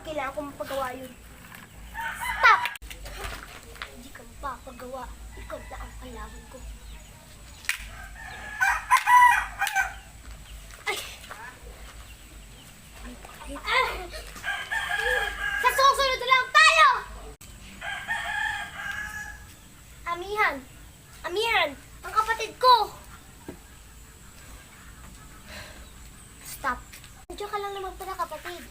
Kailangan ko mapagawa yun. Stop! Hindi ka mapapagawa. Ikaw na ang kalaban ko. Ay! Sa susunod na lang tayo! Amihan! Amihan! Ang kapatid ko! Stop! Medyo ka lang naman pala kapatid.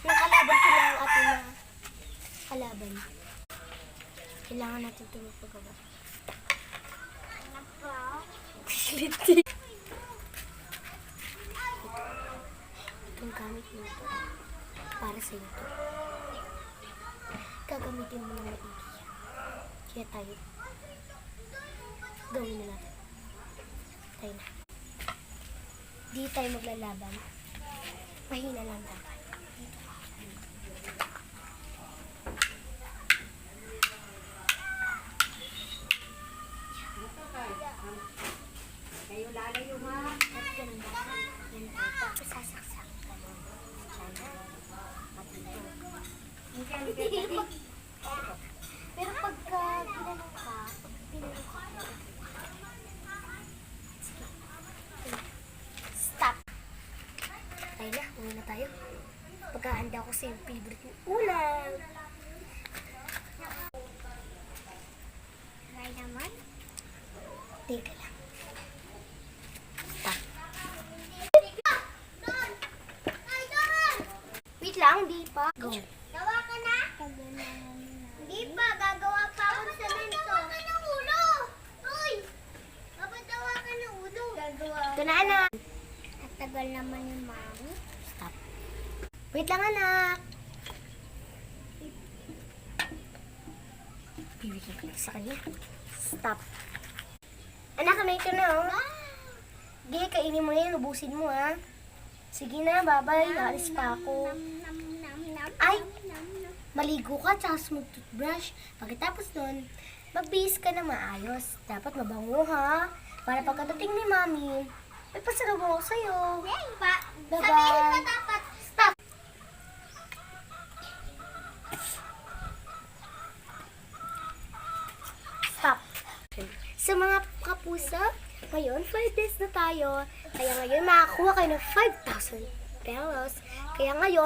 Nakalaban ko lang ang ating mga kalaban. Kailangan natin ito magpagawa. Ano pa? Siliti. Itong gamit mo ito. Para sa ito. Gagamitin mo na maigi. Kaya tayo. Gawin na natin. Tayo na. Di tayo maglalaban. Mahina lang dapat. Kayo lalayo ha. At ganun ba? Yan tayo. Tapos sasaksak ka mo. Sana. Matito. Pero pagka ginanong ka, sige. Stop. Tayo na. Uwi na tayo. Pagkahanda ko sa yung favorite ng ulam. Try naman. Teka lang. Stop. Wait lang, di pa. Go. Gawa ka na? Hindi pa, gagawa pa ako ng semento. Gawa ka ng ulo! Uy! Mapatawa ka ng ulo. Gagawa. Ito na, anak. At tagal naman yung mami. Stop. Wait lang, anak. Bibigyan ko sa kanya. Stop. Anak, kamay ka na, oh. Di, kainin mo na yan. Ubusin mo, ha. Sige na, bye-bye. Alis pa ako. Ay! Maligo ka, tsaka mag-toothbrush. Pagkatapos nun, magbihis ka na maayos. Dapat mabango, ha? Para pagkadating ni mami, may pasalubong ako sa'yo. Hey, pa. Bye-bye. Sabihin pa dapat. Stop! Stop! Sa mga kapuso, ngayon 5 days na tayo. Kaya ngayon makakuha kayo ng 5,000 pesos. Kaya ngayon,